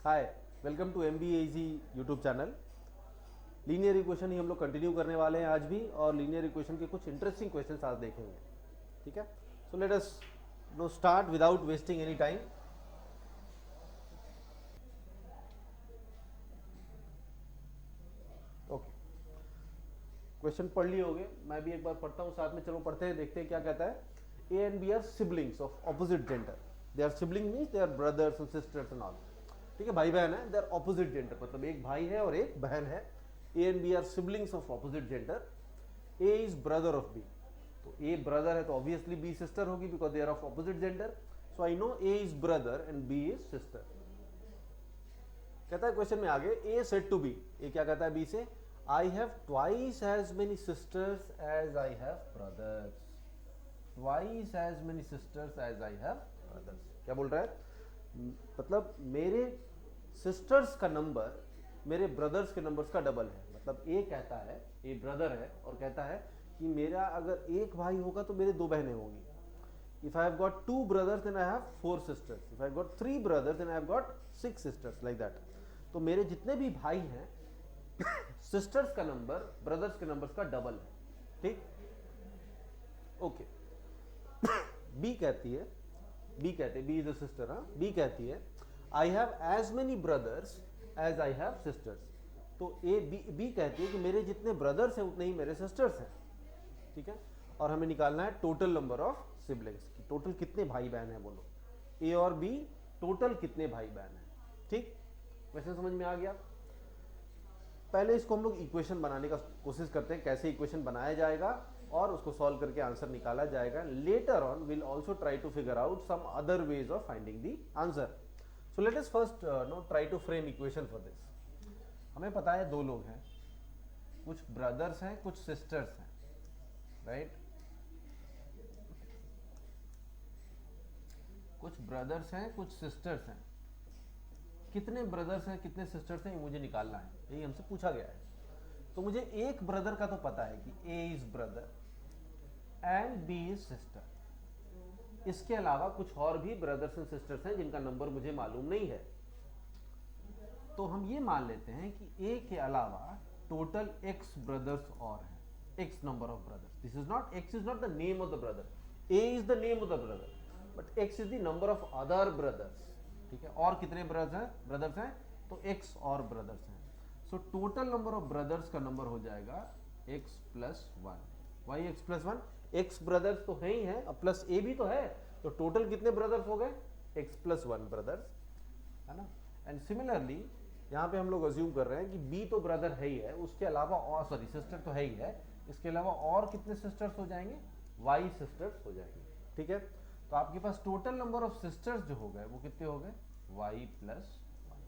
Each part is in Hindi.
Hi, welcome to MBAZ YouTube channel. Linear equation ही हम लोग कंटिन्यू करने वाले हैं आज भी, और लीनियर इक्वेशन के कुछ इंटरेस्टिंग क्वेश्चंस आज देखेंगे। ठीक है, सो let us know start without wasting any time. Okay, question पढ़ लिए होंगे, मैं भी एक बार पढ़ता हूँ साथ में। चलो पढ़ते हैं, देखते हैं क्या कहता है। A and B are siblings of opposite gender. They are sibling means they are brothers and sisters and all. ठीक है, भाई बहन है, दे आर ऑपोजिट जेंडर, मतलब एक भाई है और एक बहन है। A and B are siblings of opposite gender. A is brother of B, तो ए ब्रदर है तो ऑब्वियसली बी सिस्टर होगी, because they are of opposite gender. So I know A is brother and B is sister. कहता है क्वेश्चन में आगे, A said to B, A क्या कहता है बी से, I have twice as many sisters as I have brothers. Twice as many sisters as I have brothers. क्या बोल रहा है, मतलब मेरे सिस्टर्स का नंबर मेरे ब्रदर्स के नंबर्स का डबल है। मतलब ए कहता है, ए ब्रदर है और कहता है कि मेरा अगर एक भाई होगा तो मेरे दो बहनें होंगी। If I have got 2 brothers then I have 4 sisters. If I have got 3 brothers then I have got 6 sisters, like that. तो मेरे जितने भी भाई हैं सिस्टर्स का नंबर ब्रदर्स के नंबर्स का डबल है। ठीक, ओके। बी कहती है, बी इज अ सिस्टर। हाँ, बी कहती है I have as many brothers as I have sisters. तो ए बी कहती है कि मेरे जितने ब्रदर्स हैं उतने ही मेरे सिस्टर्स हैं। ठीक है, और हमें निकालना है total number of siblings, total कितने भाई बहन हैं। बोलो ए और बी टोटल कितने भाई बहन हैं। ठीक, क्वेश्चन समझ में आ गया। पहले इसको हम लोग इक्वेशन बनाने का कोशिश करते हैं, कैसे इक्वेशन बनाया जाएगा और उसको सॉल्व करके आंसर निकाला जाएगा। Later on will also try to figure out some other ways of finding the answer. So let us first know try to frame equation for this. हमें पता है दो लोग हैं, कुछ ब्रदर्स हैं कुछ सिस्टर्स हैं, राइट। कुछ ब्रदर्स हैं कुछ सिस्टर्स हैं। कितने ब्रदर्स हैं कितने सिस्टर्स हैं ये मुझे निकालना है, यही हमसे पूछा गया है। तो मुझे एक ब्रदर का तो पता है कि A is brother and B is sister. इसके अलावा कुछ और भी ब्रदर्स एंड सिस्टर्स हैं जिनका नंबर मुझे मालूम नहीं है। तो हम ये मान लेते हैं कि ए के अलावा टोटल एक्स ब्रदर्स और हैं, x number of brothers. This is not, x is not the name of the brother, A is the name of the brother, but x is the number of other brothers. ठीक है, और कितने ब्रदर्स हैं तो एक्स और ब्रदर्स हैं। So total number of brothers का नंबर हो जाएगा X plus one. Y X plus one, X brothers तो है ही है, अब प्लस ए भी तो है, तो टोटल कितने ब्रदर्स हो गए, एक्स प्लस वन ब्रदर्स, है ना। एंड सिमिलरली यहाँ पे हम लोग अज्यूम कर रहे हैं कि बी तो ब्रदर है ही है, उसके अलावा और, सॉरी सिस्टर तो है ही है, इसके अलावा और कितने सिस्टर्स हो जाएंगे, वाई सिस्टर्स हो जाएंगे। ठीक है, तो आपके पास टोटल नंबर ऑफ सिस्टर्स जो हो गए वो कितने हो गए, Y plus one.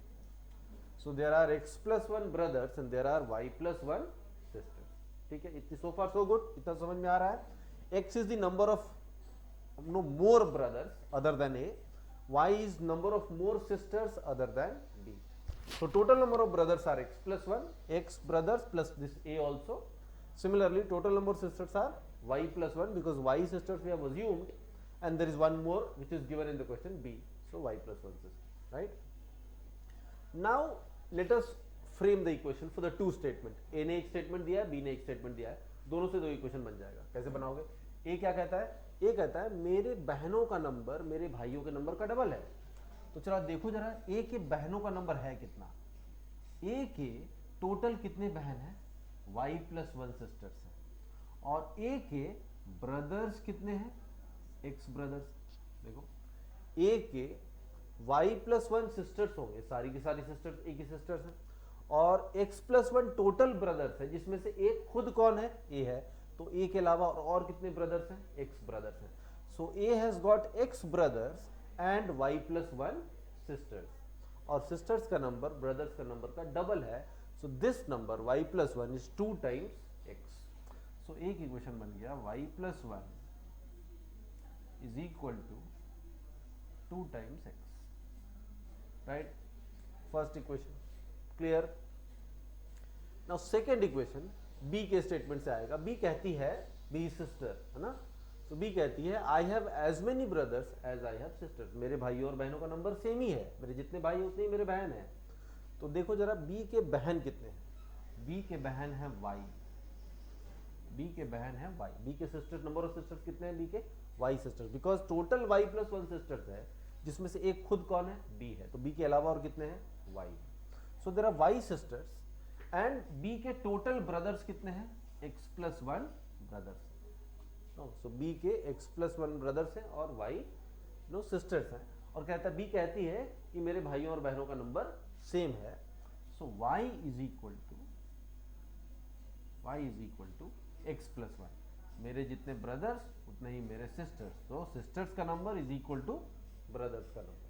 So there are X plus one brothers and there are Y plus one sisters. ठीक है, इतनी सो फार सो गुड, इतना समझ में आ रहा है। X is the number of no more brothers other than A, y is number of more sisters other than b. So total number of brothers are x plus 1, x brothers plus this a also. Similarly total number of sisters are y plus 1, because y sisters we have assumed, and there is one more which is given in the question b, so y plus 1 sister, right. Now let us frame the equation for the two statement. a ने एक statement दिया है, b ने एक statement दिया है, दोनों से दो इक्वेशन बन जाएगा। कैसे बनाओगे, a क्या कहता है, ए कहता है मेरे बहनों का नंबर मेरे भाइयों के नंबर का डबल है। तो चलो देखो जरा, ए के बहनों का नंबर है कितना, ए के टोटल कितने बहन है, वाई प्लस वन सिस्टर्स है, और ए के ब्रदर्स कितने हैं, एक्स ब्रदर्स। देखो ए के वाई प्लस वन सिस्टर्स होंगे, सारी की सारी सिस्टर्स ए की सिस्टर्स हैं, और x plus one total brothers है, जिसमें से एक खुद कौन है, ए है। तो ए के अलावा और कितने ब्रदर्स हैं, एक्स ब्रदर्स हैं। So A has got X brothers and Y plus one sisters, और सिस्टर्स का नंबर ब्रदर्स का नंबर का डबल है। So this number Y plus one is 2 times X. So एक इक्वेशन बन गया, Y plus one is equal to 2 times X, right. First equation clear. Now second equation B के स्टेटमेंट से आएगा। बी कहती है, बी सिस्टर है ना, तो बी कहती है I have as many brothers as I have sisters, मेरे भाइयों और बहनों का नंबर सेम ही है, मेरे जितने भाई उतने ही मेरे बहन है। तो देखो जरा बी के बहन कितने हैं, बी के बहन है वाई, बी के बहन है वाई, बी के सिस्टर्स, नंबर ऑफ सिस्टर्स कितने हैं बी के, Y sisters, because total Y plus 1 sisters है, जिसमें से एक खुद कौन है, बी है, तो बी के अलावा और कितने हैं, Y. So there are Y sisters and B के टोटल ब्रदर्स कितने हैं, x plus 1 brothers. So B के x प्लस 1 ब्रदर्स हैं और y नो सिस्टर्स हैं, और कहता बी कहती है कि मेरे भाइयों और बहनों का नंबर सेम है। So y is equal to x plus 1, मेरे जितने ब्रदर्स उतने ही मेरे सिस्टर्स, तो सिस्टर्स का number is equal to brothers का number.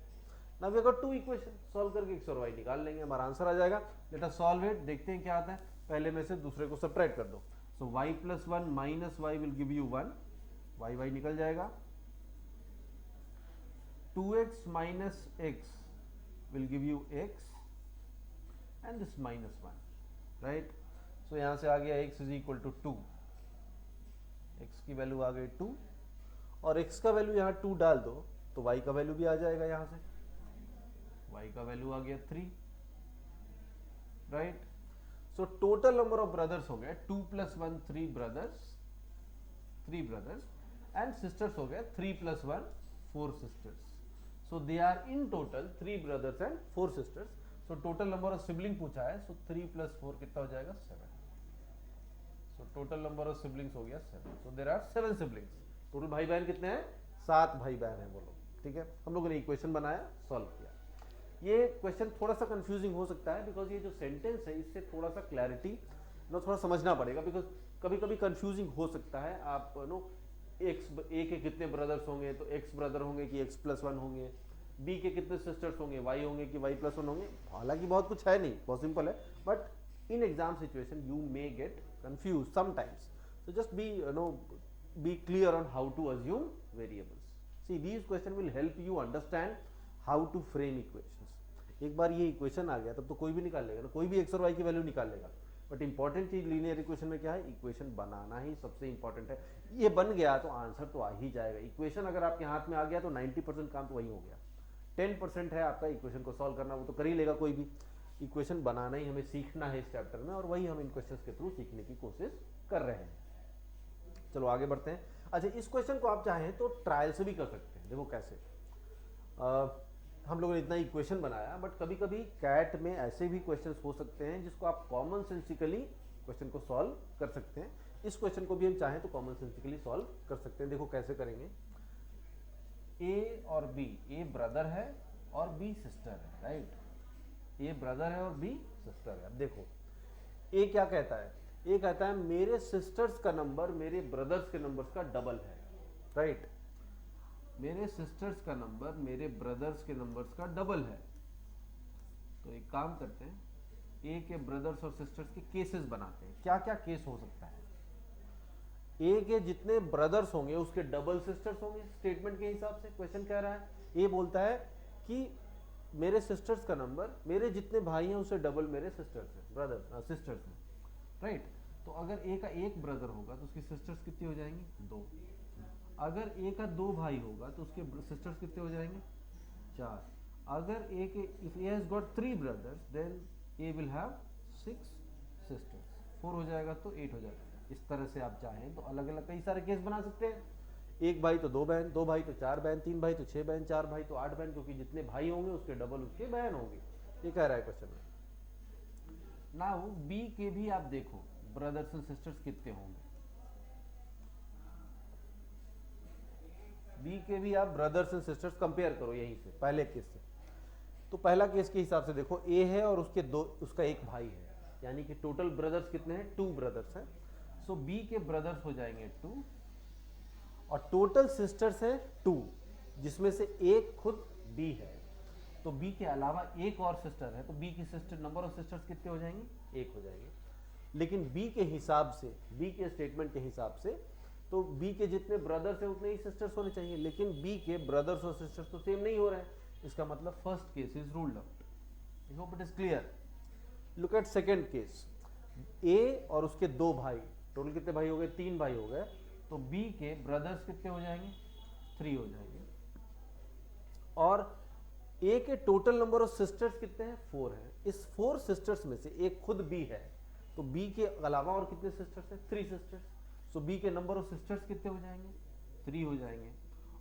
Now we got two equation, solve करके x और y निकाल लेंगे, हमारा आंसर आ जाएगा। लेट अस सॉल्व इट, देखते हैं क्या आता है, पहले में से दूसरे को सब्ट्रैक्ट कर दो। So y plus 1 minus y will give you 1, y निकल जाएगा, 2x minus x will give you x and this minus 1, right. So यहां से आ गया x is equal to 2, x की वैल्यू आ गई 2, और x का वैल्यू यहाँ 2 डाल दो तो y का वैल्यू भी आ जाएगा, यहां से y का वैल्यू आ गया 3, right. So total number of brothers हो गए 2 प्लस 1 3 ब्रदर्स एंड सिस्टर्स हो गए 3 plus 1 4 sisters. So they are in total 3 brothers and 4 sisters. So total number of sibling पूछा है, सो 3 प्लस 4 कितना हो जाएगा, 7। So total number of siblings हो गया 7। So there are 7 siblings. Total भाई बहन कितने हैं, 7 भाई बहन है बोलो, ठीक है। हम लोगों ने इक्वेशन बनाया, सॉल्व किया। ये क्वेश्चन थोड़ा सा कंफ्यूजिंग हो सकता है, बिकॉज ये जो सेंटेंस है इससे थोड़ा सा क्लैरिटी थोड़ा समझना पड़ेगा, बिकॉज कभी कभी कंफ्यूजिंग हो सकता है। आप ए के कितने ब्रदर्स होंगे, तो एक्स ब्रदर होंगे कि एक्स प्लस 1 होंगे, बी के कितने सिस्टर्स होंगे, वाई होंगे कि वाई प्लस 1 होंगे। हालांकि बहुत कुछ है नहीं, बहुत सिंपल है, but in exam situation you may get confuse sometimes, so just be clear on how to assume variables. See, these question will help you understand how to frame equations. एक बार ये इक्वेशन आ गया तब तो कोई भी निकाल लेगा ना, कोई भी एक्स और वाई की वैल्यू निकाल लेगा। बट इंपॉर्टेंट चीज लीनियर इक्वेशन में क्या है, इक्वेशन बनाना ही सबसे इंपॉर्टेंट है। ये बन गया तो आंसर तो आ ही जाएगा। इक्वेशन अगर आपके हाथ में आ गया तो 90% काम तो वही हो गया। 10% है आपका इक्वेशन को सॉल्व करना, वो तो कर ही लेगा कोई भी। इक्वेशन बनाना ही हमें सीखना है इस चैप्टर में, और वही हम इन क्वेश्चंस के थ्रू सीखने की कोशिश कर रहे हैं। चलो आगे बढ़ते हैं। अच्छा, इस क्वेश्चन को आप चाहें तो ट्रायल से भी कर सकते हैं। देखो कैसे, हम लोगों ने इतना इक्वेशन बनाया, बट कभी कभी कैट में ऐसे भी क्वेश्चंस हो सकते हैं जिसको आप कॉमन सेंसिकली क्वेश्चन को सॉल्व कर सकते हैं। इस क्वेश्चन को भी हम चाहें तो कॉमन सेंसिकली सॉल्व कर सकते हैं। देखो कैसे करेंगे। ए और बी, ए ब्रदर है और बी सिस्टर है, राइट। ए ब्रदर है और बी सिस्टर है। अब देखो ए क्या कहता है, ए कहता है मेरे सिस्टर्स का नंबर मेरे ब्रदर्स के नंबर्स का डबल है, राइट। मेरे सिस्टर्स का नंबर मेरे ब्रदर्स के नंबर्स का डबल है। तो एक काम करते हैं, ए के ब्रदर्स और सिस्टर्स के केसेस बनाते हैं। क्या क्या केस हो सकता है। ए के जितने ब्रदर्स होंगे उसके डबल सिस्टर्स होंगे, स्टेटमेंट के हिसाब से क्वेश्चन कह रहा है। ए बोलता है कि मेरे सिस्टर्स का नंबर मेरे जितने भाई हैं उससे डबल मेरे सिस्टर्स हैं, ब्रदर सिस्टर्स हैं, राइट। तो अगर ए का एक ब्रदर होगा तो उसकी सिस्टर्स कितनी हो जाएंगी, 2। अगर ए का 2 भाई होगा तो उसके सिस्टर्स कितने हो जाएंगे, 4। अगर ए के if A has got 3 brothers then A will have 6 sisters, 4 हो जाएगा तो 8 हो जाएगा। इस तरह से आप चाहें तो अलग अलग कई सारे केस बना सकते हैं। एक भाई तो 2 बहन, 2 भाई तो 4 बहन, 3 भाई तो 6 बहन, 4 भाई तो 8 बहन, क्योंकि जितने भाई होंगे उसके डबल उसके बहन होंगे। ये कह रहा है क्वेश्चन में। नाउ बी के भी आप देखो ब्रदर्स एंड सिस्टर्स कितने होंगे। बी के भी आप ब्रदर्स एंड सिस्टर्स कंपेयर करो यहीं से पहले केस से। तो पहला केस के हिसाब से देखो, ए है और उसका एक भाई है, यानी कि टोटल ब्रदर्स कितने हैं, 2 ब्रदर्स हैं। सो बी के ब्रदर्स हो जाएंगे 2 और टोटल सिस्टर्स है 2, जिसमें से एक खुद बी है। तो बी के अलावा एक और सिस्टर है, तो बी की सिस्टर नंबर ऑफ सिस्टर्स कितने हो जाएंगे, 1 हो जाएंगे। लेकिन बी के हिसाब से, बी के स्टेटमेंट के हिसाब से, तो बी के जितने ब्रदर्स हैं उतने ही सिस्टर्स होने चाहिए, लेकिन बी के ब्रदर्स और सिस्टर्स तो सेम नहीं हो रहे हैं। इसका मतलब first case is ruled out. I hope it is clear. Look at second case. ए और उसके 2 भाई, टोटल कितने भाई हो गए, 3 भाई हो गए। तो बी के ब्रदर्स कितने हो जाएंगे, 3 हो जाएंगे। और ए के टोटल नंबर ऑफ सिस्टर्स कितने हैं, 4 हैं। इस 4 सिस्टर्स में से एक खुद बी है, तो बी के अलावा और कितने सिस्टर्स हैं, 3 सिस्टर्स। सो बी के नंबर ऑफ सिस्टर्स कितने हो जाएंगे, 3 हो जाएंगे।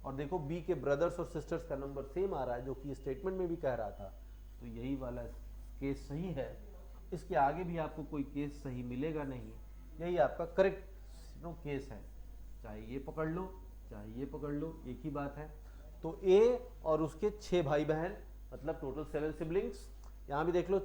और देखो बी के ब्रदर्स और सिस्टर्स का नंबर सेम आ रहा है, जो कि स्टेटमेंट में भी कह रहा था, तो यही वाला केस सही है। इसके आगे भी आपको कोई केस सही मिलेगा नहीं, यही आपका करेक्ट केस है। चाहे ये पकड़ लो चाहे ये पकड़ लो, एक ही बात है। तो ए और उसके 6 भाई बहन, मतलब टोटल 7 सिबलिंग्स। यहाँ भी देख लो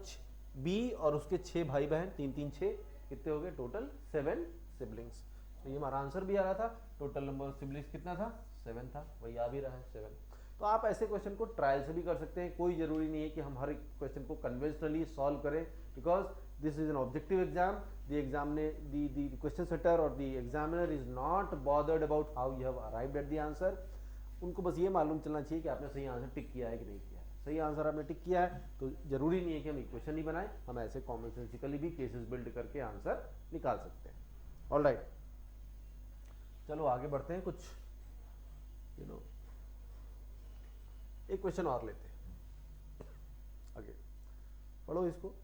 बी और उसके 6 भाई बहन, 3 3 6 कितने हो गए, टोटल 7 सिबलिंग्स। तो ये हमारा आंसर भी आ रहा था, टोटल नंबर ऑफ सिबलिंग्स कितना था, 7 था, वही आ भी रहा है 7। तो आप ऐसे क्वेश्चन को ट्रायल से भी कर सकते हैं, कोई जरूरी नहीं है कि हम हर एक क्वेश्चन को कन्वेंशनली सॉल्व करें, because this is an objective exam. the question setter or the examiner is not bothered about how you have arrived at the answer. उनको बस ये मालूम चलना चाहिए कि आपने सही आंसर टिक किया है कि नहीं किया है। सही आंसर आपने टिक किया है तो जरूरी नहीं है कि हम इक्वेशन ही बनाएं, हम ऐसे कॉमन सेंसिकली भी केसेस बिल्ड करके आंसर निकाल सकते हैं। ऑलराइट, चलो आगे बढ़ते हैं। कुछ एक क्वेश्चन और लेते हैं आगे, पढ़ो इसको,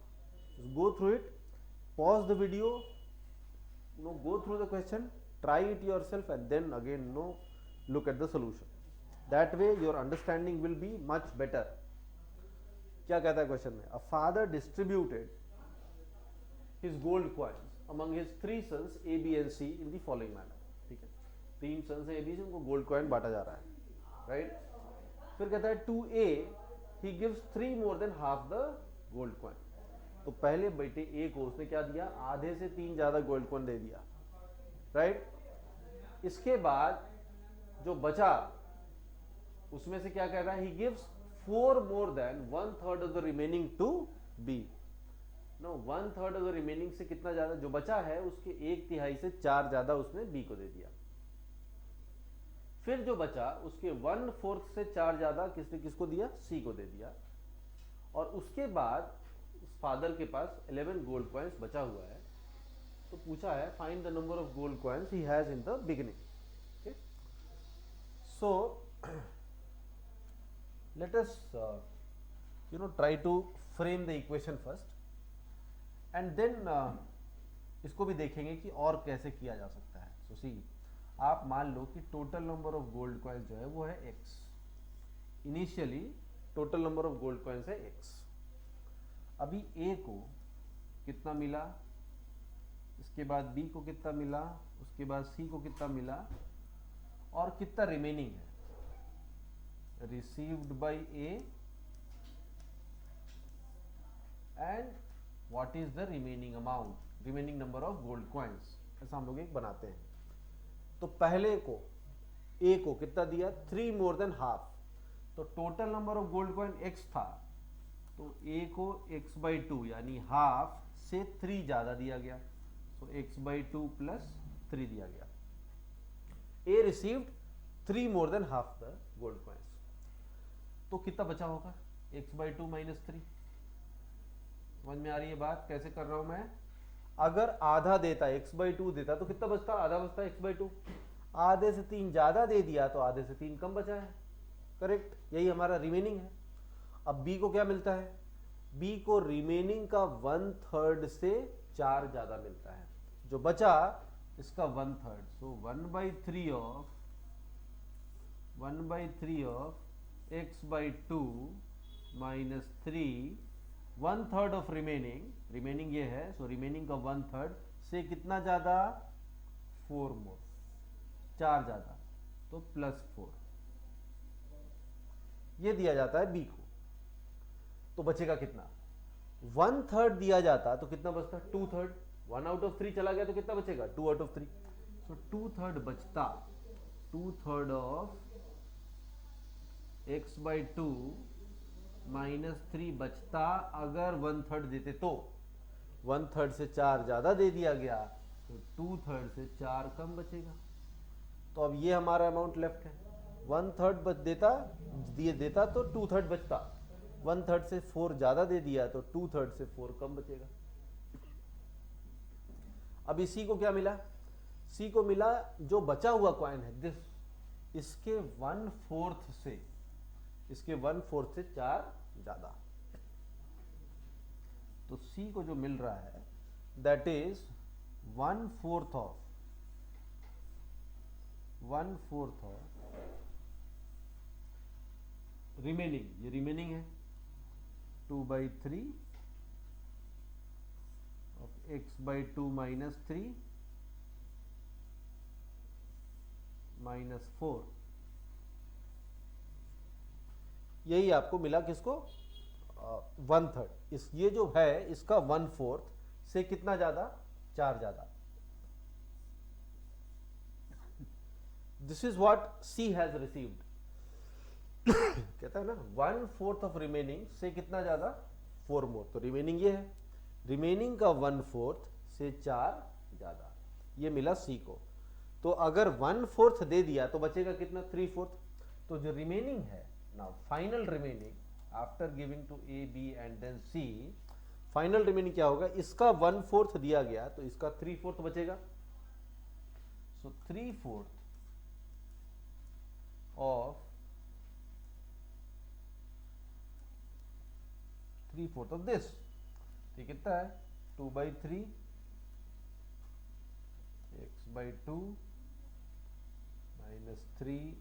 go through it, pause the video, go through the question, try it yourself and then again look at the solution. That way your understanding will be much better. क्या कहता है क्वेश्चन में, a father distributed his gold coins among his 3 sons A, B and C in the following manner. ठीक है, 3 sons A, B से उनको गोल्ड कॉइन बांटा जा रहा है, राइट। फिर कहता है to A he gives 3 more than half the gold coin. तो पहले बेटे ए को उसने क्या दिया, आधे से 3 ज्यादा गोल्ड कॉइन दे दिया, राइट। इसके बाद जो बचा उसमें से क्या कह रहा है, he gives 4 more than 1/3 of the remaining to B. No 1/3 of the remaining से कितना ज्यादा, जो बचा है उसके 1/3 से 4 ज्यादा उसने बी को दे दिया। फिर जो बचा उसके 1/4 से 4 ज्यादा किसने किसको दिया, सी को दे दिया। और उसके बाद फादर के पास 11 गोल्ड कॉइन्स बचा हुआ है, तो पूछा है find the number of gold coins he has in the beginning. Okay, so let us try to frame the equation first and then इसको भी देखेंगे कि और कैसे किया जा सकता है। सो सी, आप मान लो कि total number of gold coins जो है वो है x, initially total number of gold coins है x। अभी A को कितना मिला, इसके बाद B को कितना मिला, उसके बाद C को कितना मिला, और कितना रिमेनिंग है, received by A and what is the remaining amount, remaining number of gold coins. ऐसा हम लोग एक बनाते हैं। तो पहले को A को कितना दिया, 3 more than half, तो total number of gold coin x था, तो A को x/2 यानी हाफ से 3 ज्यादा दिया गया, तो x/2 + 3 दिया गया। A received 3 more than half the gold coins, तो कितना बचा होगा, x/2 - 3। समझ में आ रही है बात कैसे कर रहा हूं मैं। अगर आधा देता, x/2 देता तो कितना बचता, आधा बचता x/2। आधे से 3 ज्यादा दे दिया तो आधे से 3 कम बचा है, करेक्ट, यही हमारा रिमेनिंग है। अब B को क्या मिलता है, B को रिमेनिंग का 1/3 से 4 ज्यादा मिलता है, जो बचा इसका 1/3, सो 1/3 ऑफ x/2 - 3, 1/3 ऑफ रिमेनिंग ये है, सो रिमेनिंग का 1/3 से कितना ज्यादा, 4 मोर, 4 ज्यादा, तो +4 ये दिया जाता है B को। तो बचेगा कितना, 1/3 दिया जाता तो कितना बचता, 2/3, 1 out of 3 चला गया तो कितना बचेगा, 2 out of 3, सो 2/3 बचता, 2/3 ऑफ x/2 - 3 बचता। अगर 1/3 देते तो 1/3 से 4 ज्यादा दे दिया गया तो 2/3 से 4 कम बचेगा। तो अब ये हमारा अमाउंट लेफ्ट है, 1/3 देता तो 2/3 बचता, 1/3 से 4 ज्यादा दे दिया तो 2/3 से 4 कम बचेगा। अब इसी को क्या मिला, सी को मिला जो बचा हुआ कॉइन है दिस, इसके 1/4 से, इसके 1/4 से 4 ज्यादा। तो सी को जो मिल रहा है दैट इज 1/4 ऑफ रिमेनिंग, ये रिमेनिंग है 2/3 ऑफ x/2 - 3 - 4। यही आपको मिला किसको, 1/3। इस ये जो है इसका 1/4 से कितना ज्यादा, 4 ज्यादा। This is what C has received. कहता है ना 1/4 ऑफ रिमेनिंग से कितना ज्यादा, 4 मोर। तो रिमेनिंग ये है, रिमेनिंग का 1/4 से 4 ज्यादा, ये मिला सी को। तो अगर 1/4 दे दिया तो बचेगा कितना, 3/4। तो जो रिमेनिंग है now, final remaining after giving to A B and then C, final remaining क्या होगा, इसका 1/4 दिया गया तो इसका 3/4 बचेगा। सो 3/4 ऑफ 3/4 ऑफ दिस, ठीक कितना है, 2/3 x/2 -3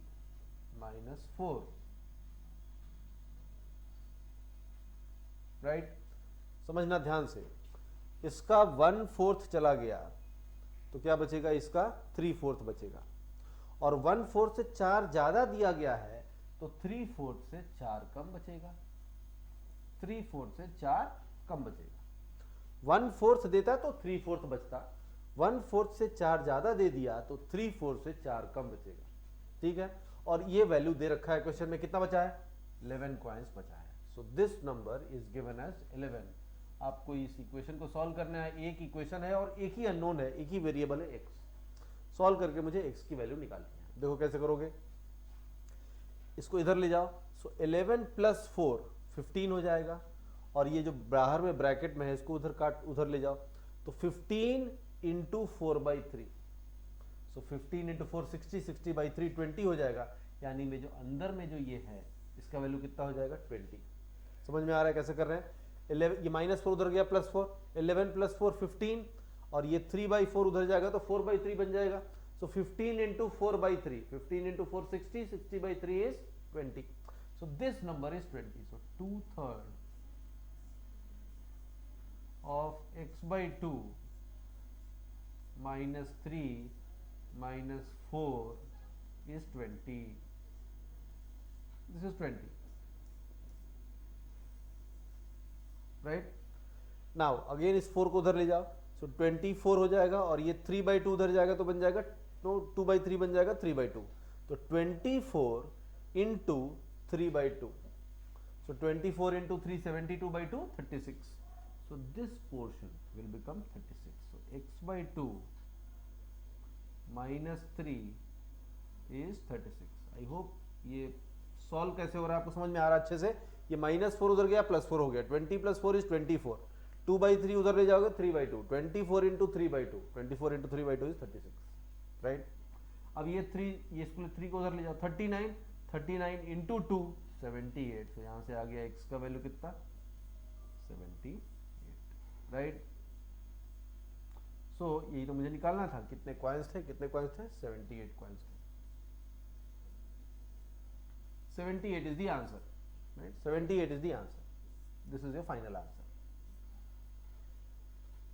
-4, राइट। समझना ध्यान से, इसका 1/4 चला गया तो क्या बचेगा, इसका 3/4 बचेगा। और 1/4 से 4 ज्यादा दिया गया है तो 3/4 से 4 कम बचेगा, 3/4 से 4 कम बचेगा। 1/4 देता तो 3/4 बचता, 1/4 से 4 ज्यादा दे दिया तो 3/4 से 4 कम बचेगा, ठीक है। और ये वैल्यू दे रखा है क्वेश्चन में, कितना बचा है, 11 कॉइन्स बचा है। So this number is given as 11। आपको इस इक्वेशन को सॉल्व करना है, एक इक्वेशन है और एक ही अननोन है, एक ही वेरिएबल है x। सॉल्व करके मुझे x की वैल्यू निकालनी है। देखो कैसे करोगे, इसको इधर ले जाओ। सो 11 + 4 15 हो जाएगा, और ये जो बाहर में ब्रैकेट में है इसको उधर काट, उधर ले जाओ। तो 15 × 4/3, सो 15 × 4 60, 60/3 20 हो जाएगा। यानी में जो अंदर में जो ये है इसका वैल्यू कितना हो जाएगा, 20। समझ में आ रहा है कैसे कर रहे हैं। 11, ये -4 उधर गया, +4, 11 + 4 15, और ये 3/4 उधर जाएगा तो 4/3 बन जाएगा। सो 15 × 4/3, 15 × 4 60, 60/3 is 20। So this number is 20। So 2/3 of x/2 -3 -4 is 20. This is 20, right? Now again इस 4 को उधर ले जाओ, so 24 हो जाएगा, और ये 3/2 उधर जाएगा तो बन जाएगा, तो 2/3 बन जाएगा 3/2। तो 24 × 3/2, so 24 × 3 72/2 36। So this portion will become 36. So x/2 -3 is 36. I hope ये सॉल्व कैसे हो रहा है आपको समझ में आ रहा है अच्छे से। ये -4 उधर गया, +4 हो गया, 20 + 4 is 24, 2/3 उधर ले जाओगे 3/2, 24 × 3/2, 24 × 3/2 is 36, राइट। अब ये 3, ये इसको 3 को उधर ले जाओ, 39 × 2 78। तो यहाँ से आ गया x का वैल्यू कितना, 78, राइट। सो यही तो मुझे निकालना था, कितने कॉइन्स थे, कितने कॉइन्स थे, 78 कॉइन्स थे। 78 is the answer, right, 78 is the answer. This is your final answer,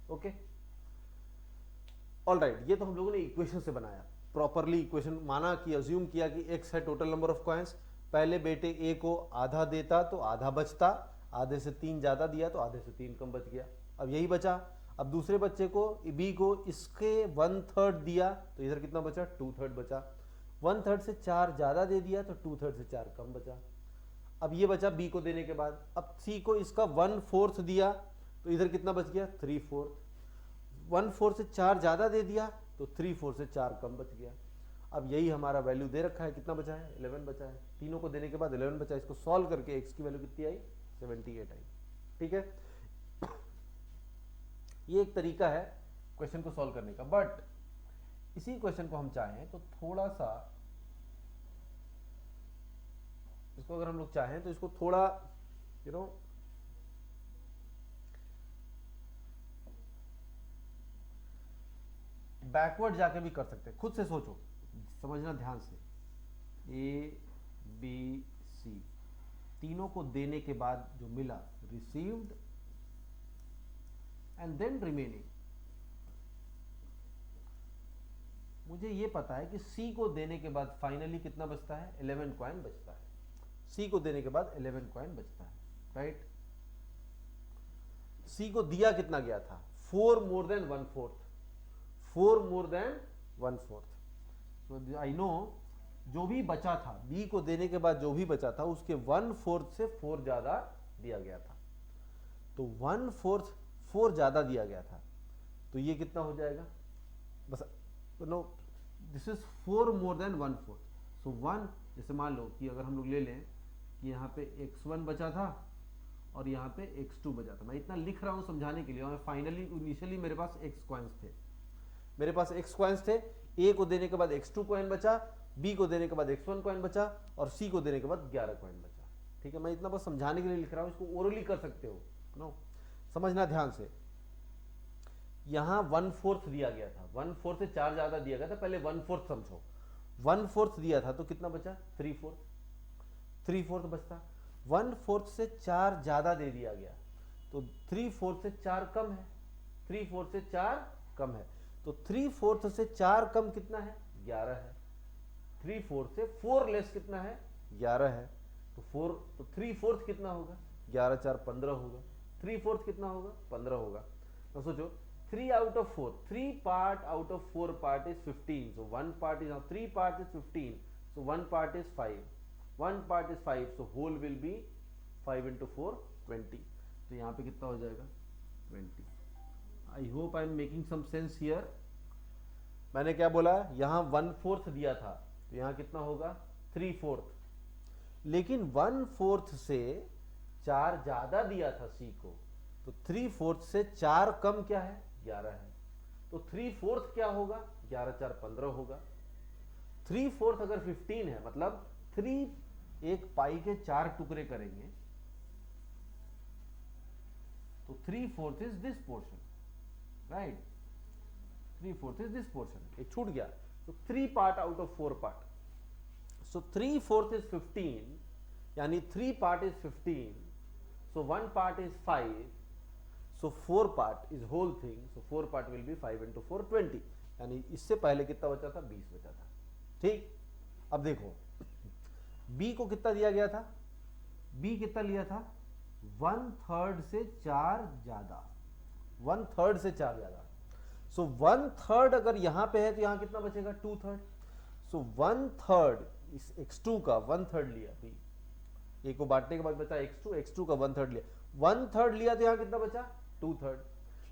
okay. All right, ये तो हम लोगों ने इक्वेशन से बनाया, प्रॉपरली इक्वेशन माना कि अज्यूम किया कि x है टोटल नंबर ऑफ कॉइन्स। पहले बेटे a को आधा देता तो आधा बचता, आधे से 3 ज्यादा दिया तो आधे से 3 कम बच गया। अब यही बचा। अब दूसरे बच्चे को b को इसके 1/3 दिया तो इधर कितना बचा, 2/3 बचा। 1/3 से 4 ज्यादा दे दिया तो 2/3 से 4 कम बचा। अब ये बचा b को देने के बाद। अब c को इसका 1/4 दिया तो इधर कितना बच गया, 3/4। 1/4 से 4 ज्यादा दे दिया तो 3/4 से 4 कम बच गया। अब यही हमारा वैल्यू दे रखा है, कितना बचा है, 11 बचा है। तीनों को देने के बाद 11 बचा। इसको सॉल्व करके x की वैल्यू कितनी आई, 78 आई, ठीक है। ये एक तरीका है क्वेश्चन को सॉल्व करने का, बट इसी क्वेश्चन को हम चाहें तो थोड़ा सा इसको अगर हम लोग चाहें तो इसको थोड़ा यू नो बैकवर्ड जाके भी कर सकते हैं। खुद से सोचो, समझना ध्यान से। ए बी सी तीनों को देने के बाद जो मिला, रिसीव्ड एंड देन रिमेनिंग। मुझे ये पता है कि सी को देने के बाद फाइनली कितना बचता है, 11 कॉइन बचता है। सी को देने के बाद 11 कॉइन बचता है, राइट। सी को दिया कितना गया था, 4 more than 1/4, 4 more than 1/4। So I no जो भी बचा था, बी को देने के बाद जो भी बचा था उसके 1/4 से 4 ज्यादा दिया गया था। तो 1/4 4 ज्यादा दिया गया था, तो ये कितना हो जाएगा, बस no this is 4 more than 1/4। So 1, जैसे मान लो कि अगर हम लोग ले लें कि यहाँ पे x1 बचा था और यहाँ पे x2 बचा था। मैं इतना लिख रहा हूँ समझाने के लिए, और फाइनली इनिशियली मेरे पास x कॉइन्स थे, मेरे पास x कॉइन्स थे। a को देने के बाद x2 कॉइन बचा, b को देने के बाद x1 कॉइन बचा, और c को देने के बाद 11 कॉइन बचा। ठीक है, मैं इतना बस समझाने के लिए लिख रहा हूँ, इसको ओरली कर सकते हो, नो समझना ध्यान से। यहां 1/4 दिया गया था, 1/4 से 4 ज्यादा दिया गया था, पहले 1/4 समझो। 1/4 दिया था तो कितना बचा, 3/4 बचता। 1/4 से 4 ज्यादा दे दिया गया तो 3/4 से 4 कम है, 3/4 से 4 कम है, तो 3/4 से 4 कम कितना है, 11 है। 3/4 से 4 लेस कितना है, 11 है। तो 3/4 कितना होगा, 11 4 15 होगा। 3/4 कितना होगा, 15 होगा। तो सोचो 3 out of 4, 3 part out of 4 part is 15, so 1 part is, now 3 part is 15, so 1 part is 5, 1 part is 5, so whole will be 5 into 4 20। तो यहाँ पे कितना हो जाएगा, 20। I hope I am making some sense here. मैंने क्या बोला, यहाँ 1/4 दिया था तो यहाँ कितना होगा, 3/4, लेकिन 1/4 से 4 ज्यादा दिया था सी को, तो 3/4 से 4 कम क्या है, 11 है। तो 3/4 क्या होगा, 11 4 15 होगा। 3/4 अगर 15 है, मतलब 3 एक पाई के 4 टुकड़े करेंगे, तो 3/4 is this portion, right. 3/4 is this portion, एक छूट गया। तो 3 part out of 4 part, so 3/4 is 15, यानी 3 part is 15, so 1 part is 5, so 4 part is whole thing, so 4 part will be 5 into 4 20, यानी इससे पहले कितना बचा था, 20 बचा था। ठीक, अब देखो b को कितना दिया गया था, b कितना लिया था, 1/3 से 4 ज्यादा, 1/3 से 4 ज्यादा। सो 1/3 अगर यहां पे है तो यहां कितना बचेगा, 2/3। सो 1/3 इस x2 का 1/3 लिया, b ए को बांटने के बाद बचा x2 का 1/3 लिया, 1/3 लिया तो यहां कितना बचा, 2/3।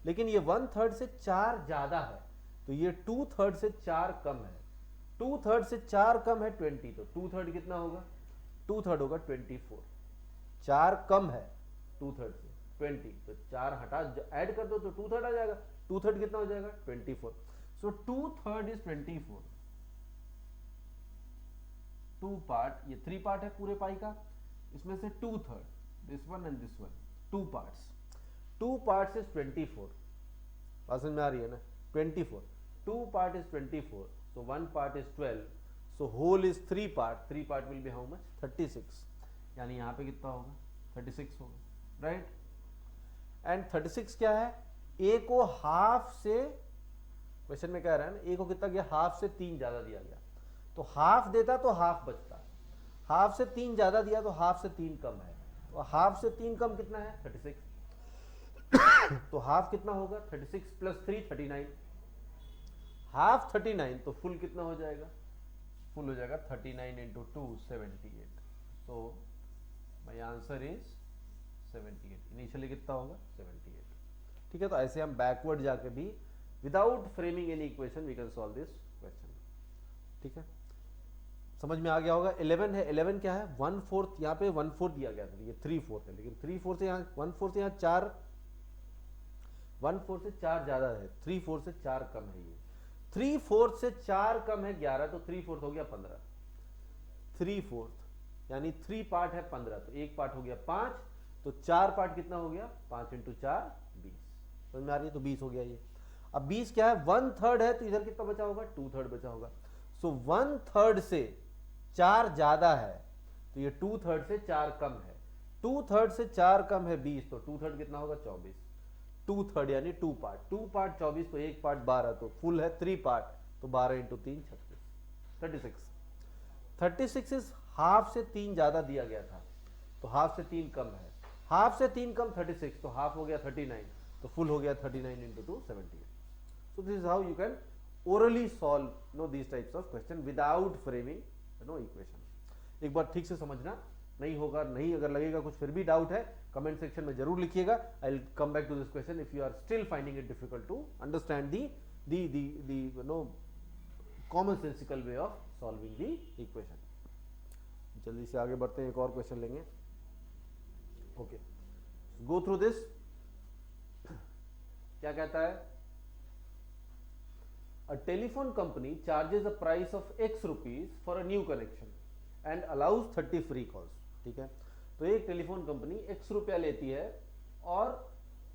लेकिन ये 1/3 से 4 ज्यादा है, तो ये 2/3 से 4 कम है। 2/3 से 4 कम है 20, तो 2/3 कितना होगा, 2/3 होगा 24। 4 कम है 2/3 से 20, तो 4 हटा ऐड कर दो तो 2/3 आ जाएगा। 2/3 कितना हो जाएगा, 24। सो 2/3 इज 24। 2 पार्ट, ये 3 पार्ट है पूरे पाई का, इसमें से 2/3, this one and this one, 2 parts, 2 parts is 24। बात समझ में आ रही है ना, 24, 2 part is 24, so 1 part is 12, so whole is 3 part, 3 part will be how much, 36, यानी यहाँ पे कितना होगा, 36 होगा, राइट। एंड 36 क्या है, ए को हाफ से, क्वेश्चन में कह रहा है ना, ए को कितना गया, हाफ से 3 ज्यादा दिया गया, तो हाफ देता तो हाफ बचता, हाफ से 3 ज्यादा दिया तो हाफ से 3 कम है, तो हाफ से 3 कम कितना है, 36। तो हाफ कितना होगा, 36 प्लस 3 39, हाफ 39, तो फुल कितना हो जाएगा, फुल हो जाएगा 39 into 2 78। So my answer is 78। Initially कितना होगा, 78। ठीक है, तो ऐसे हम बैकवर्ड जाके भी without framing any equation we can solve this question. ठीक है, समझ में आ गया होगा। 11 है, 11 क्या है, 1/4, यहाँ पे 1/4 दिया गया था, ये 3/4 है, लेकिन 3/4 से यहाँ 1/4 से यहाँ 4, 1/4 से 4 ज्यादा है, 3/4 से 4 कम है ये, 3/4 से 4 कम है 11, तो 3/4 हो गया 15। 3/4 यानी 3 पार्ट है 15, तो एक पार्ट हो गया 5, तो 4 पार्ट कितना हो गया, 5 × 4 20। समझ में आ रही है? तो 20 हो गया ये। अब 20 क्या है, 1/3 है, तो इधर कितना बचा होगा, 2/3 बचा होगा। सो 1/3 से 4 ज्यादा है, तो ये 2/3 से 4 कम है। 2/3 से 4 कम है 20, तो 2/3 कितना होगा, 24। 2/3 यानी 2 पार्ट, 2 पार्ट 24, तो एक पार्ट 12, तो फुल है 3 पार्ट, तो 12 × 3 36। 36 इज हाफ से 3 ज्यादा दिया गया था, तो हाफ से 3 कम है। हाफ से 3 कम 36, तो हाफ हो गया 39, तो फुल हो गया 39 × 2 78। So this is how you can orally solve these types of question without framing equation. एक बार ठीक से समझना, नहीं होगा नहीं, अगर लगेगा कुछ फिर भी डाउट है कमेंट सेक्शन में जरूर लिखिएगा। I will come back to this question if you are still finding it difficult to understand the common sensical way of solving the equation. जल्दी से आगे बढ़ते हैं, एक और क्वेश्चन लेंगे। Okay, go through this. क्या कहता है, A telephone company charges a price of X rupees for a new connection and allows 30 free calls। ठीक है, तो एक टेलीफोन कंपनी X रुपया लेती है और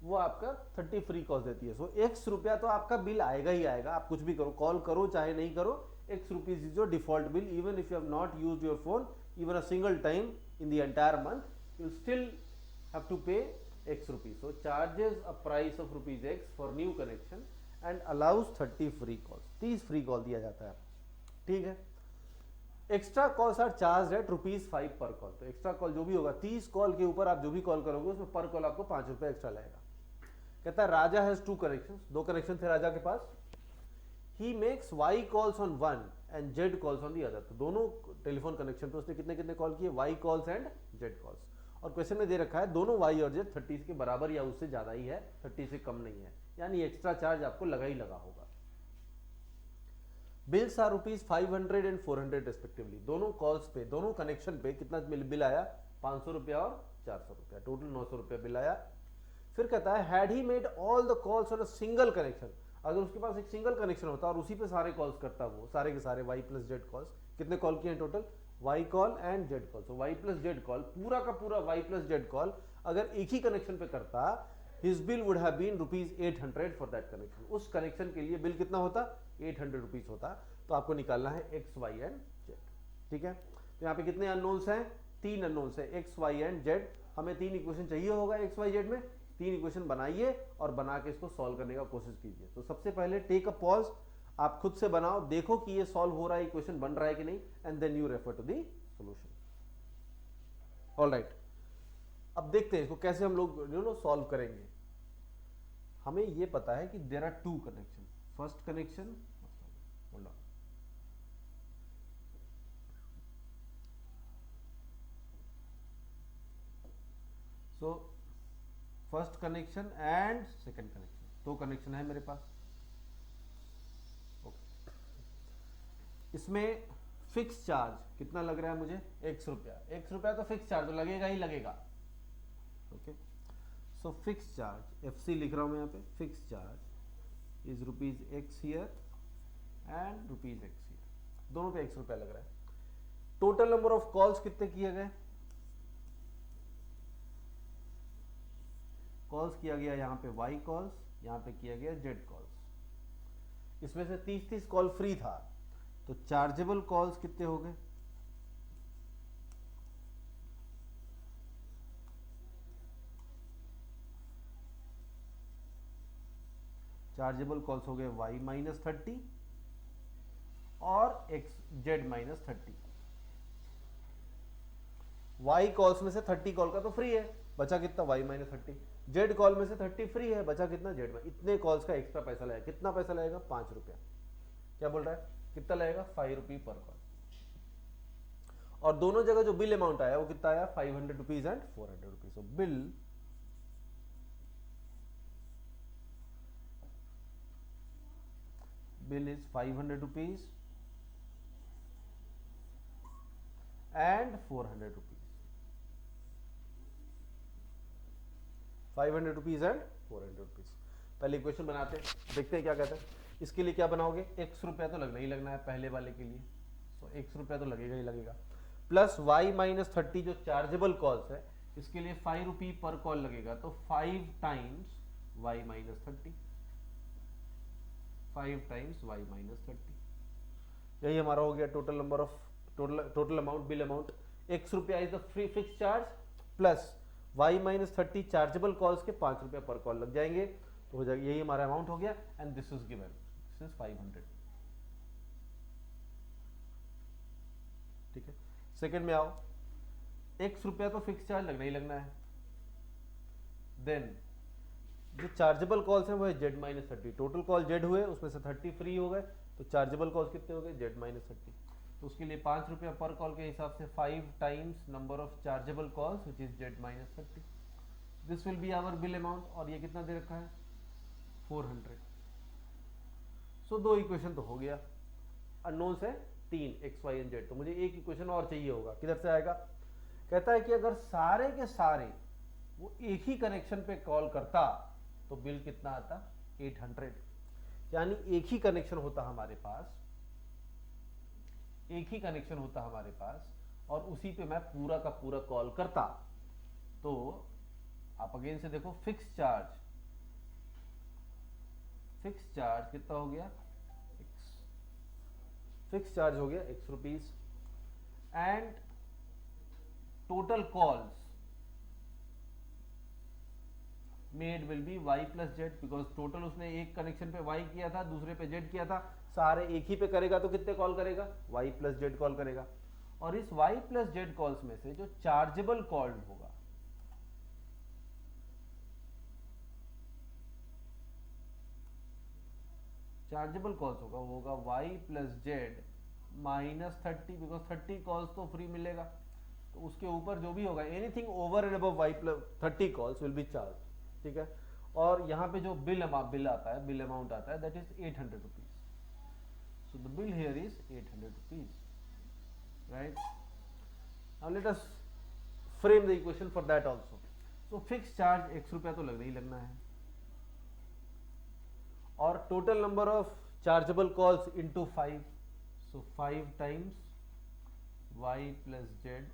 वो आपका 30 फ्री कॉल्स देती है। सो X रुपया तो आपका बिल आएगा ही आएगा, आप कुछ भी करो, कॉल करो चाहे नहीं करो, X rupees is your default bill. Even if you have not used your phone even a single time in the entire month, you still have to pay X rupees. So charges a price of ₹X for new connection and allows 30 free calls. 30 free call दिया जाता है। ठीक है, extra calls are charged at ₹5 per call. तो एक्स्ट्रा कॉल जो भी होगा, 30 कॉल के ऊपर आप जो भी कॉल करोगे उसमें पर कॉल आपको ₹5 एक्स्ट्रा लगेगा। कहता है राजा हैज 2 कनेक्शन, 2 कनेक्शन थे राजा के पास। He makes Y calls on one and Z calls on the other. तो दोनों टेलीफोन कनेक्शन पे उसने कितने कितने कॉल किए, Y calls and Z calls. और क्वेश्चन में दे रखा है दोनों Y और Z 30 के बराबर या उससे ज्यादा ही है, 30 से कम नहीं है, यानी एक्स्ट्रा चार्ज आपको लगा ही लगा होगा। Bills are ₹500 and 400 respectively. दोनों कॉल्स पे, दोनों कनेक्शन पे कितना बिल आया, ₹500 और ₹400, टोटल ₹900 बिल आया। फिर कहता है had he made all the calls on a single connection. अगर उसके पास एक सिंगल कनेक्शन होता और उसी पे सारे कॉल्स करता, वो सारे के सारे Y + Z कॉल्स, कितने कॉल किए हैं total, Y call and Z call. So Y + Z call, पूरा का पूरा Y + Z कॉल अगर एक ही कनेक्शन पे करता, his bill would have been ₹800 for that connection। उस कनेक्शन के लिए बिल कितना होता, ₹800 होता। तो आपको निकालना है X, Y एंड Z। ठीक है, तो यहाँ पे कितने अननोन्स हैं, 3 अननोन्स है, X, Y एंड Z। हमें 3 इक्वेशन चाहिए होगा X, Y, Z में। 3 इक्वेशन बनाइए और बना के इसको सॉल्व करने का कोशिश कीजिए। तो सबसे पहले टेक अ पॉज, आप खुद से बनाओ, देखो कि ये सॉल्व हो रहा है, इक्वेशन बन रहा है कि नहीं, and then you refer to the solution. Alright, अब देखते हैं इसको कैसे हम लोग सॉल्व करेंगे। हमें ये पता है कि there are 2 connection. First connection, so first connection and second connection, 2 connection है मेरे पास। ओके, इसमें फिक्स चार्ज कितना लग रहा है मुझे, X रुपया। X रुपया तो फिक्स चार्ज तो लगेगा ही लगेगा। Okay, so fix charge FC लिख रहा हूं मैं यहाँ पे, fix charge is ₹X here and ₹X here, दोनों पे X रुपया लग रहा है। टोटल नंबर ऑफ कॉल्स कितने किए गए, कॉल्स किया गया यहाँ पे Y कॉल्स, यहाँ पे किया गया Z कॉल्स। इसमें से 30 कॉल फ्री था, तो चार्जेबल कॉल्स कितने हो गए, चार्जेबल कॉल्स हो गए Y - 30 और Z - 30। Y कॉल्स में से 30 कॉल का तो फ्री है, बचा कितना Y - 30। Z कॉल में से 30 फ्री है, बचा कितना Z में। इतने कॉल्स का एक्स्ट्रा पैसा लगेगा। कितना पैसा लगेगा, ₹5। क्या बोल रहा है, कितना लगेगा, ₹5 पर कॉल। और दोनों जगह जो बिल अमाउंट आया वो कितना आया, ₹500 and ₹400। So bill is ₹500 and ₹400। ₹500 and ₹400। पहले इक्वेशन बनाते हैं, देखते हैं क्या कहता है। इसके लिए क्या बनाओगे, x रुपया तो लगना ही लगना है पहले वाले के लिए, तो x रुपया तो लगेगा ही लगेगा, प्लस y माइनस 30 जो चार्जेबल कॉल्स है इसके लिए 5 रुपी पर कॉल लगेगा, तो 5 times y minus 30, 5 times y minus 30, यही हमारा हो गया total number of total amount, bill amount. x रुपया is the free fix charge plus y minus 30 chargeable calls के 5 रुपया पर कॉल लग जाएंगे, तो हो जाएगा, यही हमारा अमाउंट हो गया, and this is given, this is 500। ठीक है, सेकंड में आओ, x रुपया तो फिक्स चार्ज लगना ही लगना है, देन जो चार्जेबल कॉल्स हैं वो है z minus 30, total call z हुए उसमें से 30 फ्री हो गए, तो चार्जेबल कॉल्स कितने हो गए, z माइनस 30, तो उसके लिए 5 रुपया पर कॉल के हिसाब से 5 times number of chargeable calls which is z minus 30, this will be our bill amount, और ये कितना दे रखा है 400। सो दो इक्वेशन तो हो गया, अननोन्स है 3 x y एंड z, तो मुझे एक इक्वेशन और चाहिए होगा, किधर से आएगा, कहता है कि अगर सारे के सारे वो एक ही कनेक्शन पे कॉल करता तो बिल कितना आता 800, यानी एक ही कनेक्शन होता हमारे पास, एक ही कनेक्शन होता हमारे पास और उसी पे मैं पूरा का पूरा कॉल करता, तो आप अगेन से देखो फिक्स चार्ज कितना हो गया x, फिक्स चार्ज हो गया x rupees, and total calls made will be y plus Z, because total उसने एक कनेक्शन पे y किया था, दूसरे पे z किया था, सारे एक ही पे करेगा तो कितने कॉल करेगा, y प्लस जेड कॉल करेगा, और इस y प्लस जेड कॉल्स में से जो चार्जेबल कॉल होगा, चार्जेबल कॉल्स होगा वो होगा y plus Z minus 30, because 30 calls तो फ्री मिलेगा, तो उसके ऊपर जो भी होगा anything over and above y plus 30 calls will be charge. ठीक है, और यहाँ पे जो बिल आता है, बिल अमाउंट आता है, that is 800 rupees, so the bill here is 800 rupees, right. Now let us frame the equation for that also. So fix charge x रुपया तो लगना ही लगना है, और total number of chargeable calls into 5, so 5 times y plus Z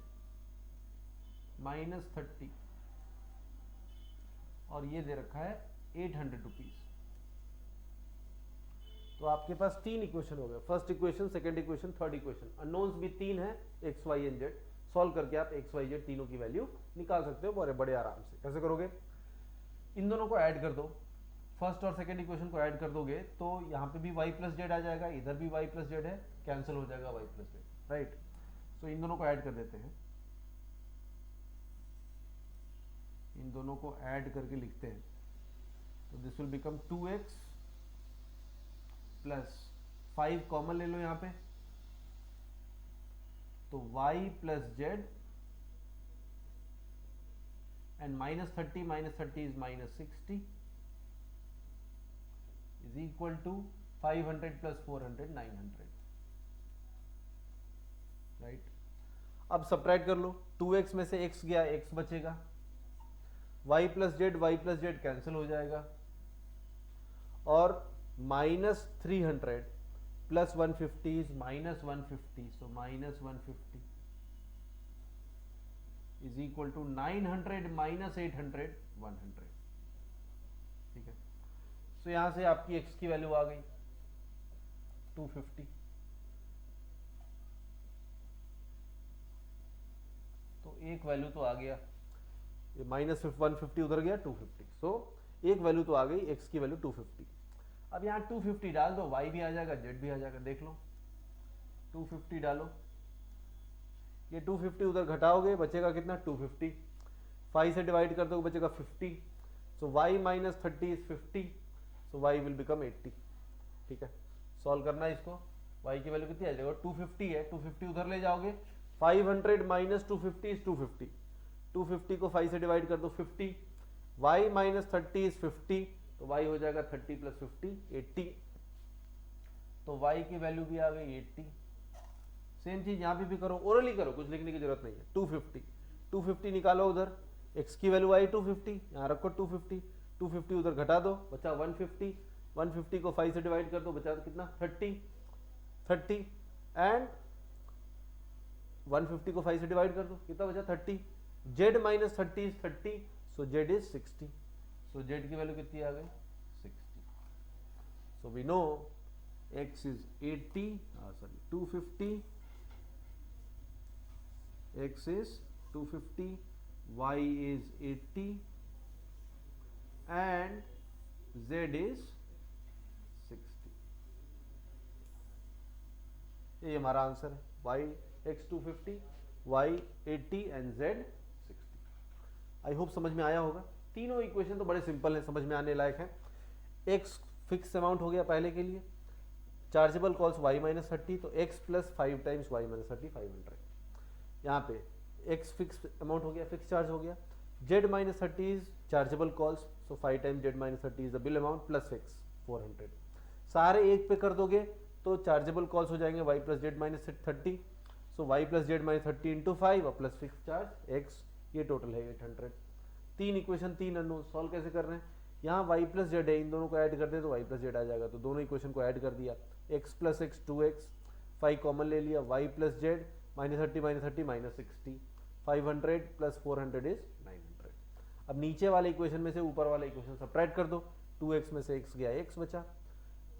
minus 30, और ये दे रखा है 800 रुपीज। तो आपके पास 3 इक्वेशन हो गए, first equation, second equation, third equation, unknowns भी 3 है x y and z, solve करके आप x y z तीनों की वैल्यू निकाल सकते हो बड़े बड़े आराम से। कैसे करोगे, इन दोनों को ऐड कर दो, फर्स्ट और सेकंड इक्वेशन को ऐड कर दोगे तो यहाँ पे भी y प्लस जेड आ जाएगा, इधर भी y प्लस जेड है, कैंसिल हो जाएगा y प्लस जेड, राइट। सो इन दोनों को ऐड कर देते हैं, इन दोनों को ऐड करके लिखते हैं, तो this will become 2x plus 5 common ले लो यहाँ पे, तो y plus z and minus 30 is minus 60 is equal to 500 plus 400 900, right. अब सब्ट्रैक्ट कर लो, 2x में से x गया, x बचेगा, y प्लस जेड कैंसिल हो जाएगा, और minus 300 plus 150 is minus 150, so minus 150 is equal to 900 minus 800 100। ठीक है, सो यहां से आपकी x की वैल्यू आ गई 250, तो एक वैल्यू तो आ गया, ये माइनस 150 उधर गया 250, सो एक वैल्यू तो आ गई, x की वैल्यू 250। अब यहाँ 250 डाल दो, y भी आ जाएगा, z भी आ जाएगा, देख लो 250 डालो, ये 250 उधर घटाओगे बचेगा कितना 250, 5 से डिवाइड कर दो बचेगा 50, सो y minus 30 is 50, so y will become 80। ठीक है, सॉल्व करना है इसको, y की वैल्यू कितनी आ जाएगा 250 है, 250 उधर ले जाओगे, 500 माइनस 250 इज 250, 250 को 5 से डिवाइड कर दो 50, y माइनस 30 इज 50, तो y हो जाएगा 30 प्लस 50 80, तो y की वैल्यू भी आ गई 80। सेम चीज यहाँ पे भी करो, ओरली करो, कुछ लिखने की जरूरत नहीं है। 250 निकालो, उधर x की वैल्यू आई 250, यहाँ रखो 250 उधर घटा दो, बचा 150, 150 को 5 से डिवाइड कर दो, बचा तो कितना 30 एंड 150 को 5 से डिवाइड कर दो, कितना बचा 30। z minus 30 is 30, so z is 60, so z की वैल्यू कितनी आ गई 60। So we know x is 250, x is 250, y is 80 and z is 60। ये हमारा आंसर है, y x 250, y 80 and z 60। I hope समझ में आया होगा। तीनों इक्वेशन तो बड़े सिंपल हैं, समझ में आने लायक हैं। x फिक्स अमाउंट हो गया पहले के लिए, चार्जेबल कॉल्स y माइनस 30, तो x plus 5 times y minus 30 500। यहाँ पे x फिक्स अमाउंट हो गया, फिक्स चार्ज हो गया। z minus 30 is chargeable calls, so 5 times z minus 30 is the bill amount plus x 400। सारे एक पे कर दोगे तो चार्जेबल कॉल्स हो जाएंगे y प्लस जेड माइनस 30, सो y plus Z minus 30 into 5 और प्लस फिक्स चार्ज x, ये टोटल है 800। तीन इक्वेशन, तीन अननोन, सॉल्व कैसे कर रहे हैं? यहाँ y प्लस जेड है, इन दोनों को ऐड कर दे तो y प्लस जेड आ जाएगा, तो दोनों इक्वेशन को ऐड कर दिया, x plus x 2x, 5 common ले लिया, y plus Z minus 30 minus 60, 500 plus 400 is 900। अब नीचे वाले इक्वेशन में से ऊपर वाला इक्वेशन सब्ट्रैक्ट कर दो, 2x में से x गया, x बचा,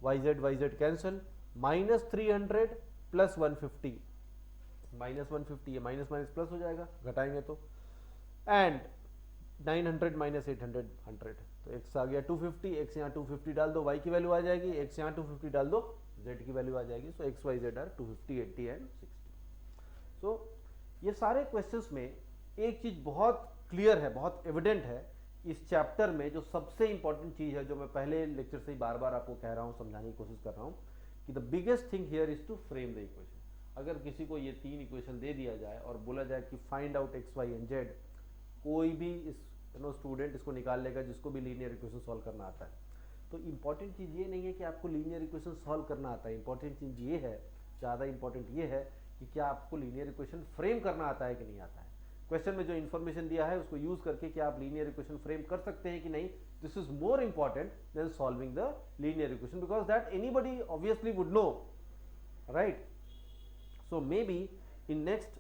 yz cancel, minus 300 plus 150, minus 150, ये माइनस माइनस प्लस हो जाएगा घटाएंगे तो, एंड 900 माइनस 800 100, तो x आ गया 250, x यहाँ 250 डाल दो, y की वैल्यू आ जाएगी, x यहाँ 250 डाल दो, z की वैल्यू आ जाएगी। So x y z are 250, 80 and 60। सो ये सारे क्वेश्चंस में एक चीज बहुत क्लियर है, बहुत एविडेंट है, इस चैप्टर में जो सबसे इंपॉर्टेंट चीज है, जो मैं पहले लेक्चर से ही बार बार आपको कह रहा हूँ, समझाने की कोशिश कर रहा हूँ, कि the biggest thing here is to frame the equation. अगर किसी को ये तीन इक्वेशन दे दिया जाए और बोला जाए कि find out x y and z, कोई भी इस स्टूडेंट इसको निकाल लेगा जिसको भी लीनियर इक्वेशन सॉल्व करना आता है। तो इंपॉर्टेंट चीज़ ये नहीं है कि आपको लीनियर इक्वेशन सॉल्व करना आता है, इंपॉर्टेंट चीज़ ये है, ज़्यादा इंपॉर्टेंट ये है कि क्या आपको लीनियर इक्वेशन फ्रेम करना आता है कि नहीं आता है। क्वेश्चन में जो इन्फॉर्मेशन दिया है उसको यूज करके क्या आप लीनियर इक्वेशन फ्रेम कर सकते हैं कि नहीं, this is more important than solving the linear equation, because that anybody obviously would know, right. So maybe in next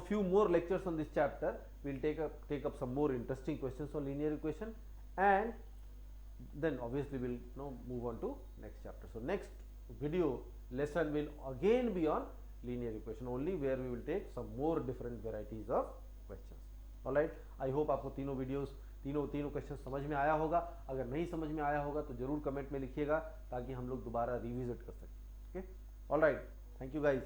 few more lectures on this chapter we'll take up some more interesting questions on linear equation, and then obviously we'll move on to next chapter. So next video lesson will again be on linear equation only, where we will take some more different varieties of questions. All right, I hope आपको तीनों videos तीनों क्वेश्चन समझ में आया होगा। अगर नहीं समझ में आया होगा तो जरूर कमेंट में लिखिएगा ताकि हम लोग दोबारा रिविजिट कर सकें। Okay, all right, thank you guys.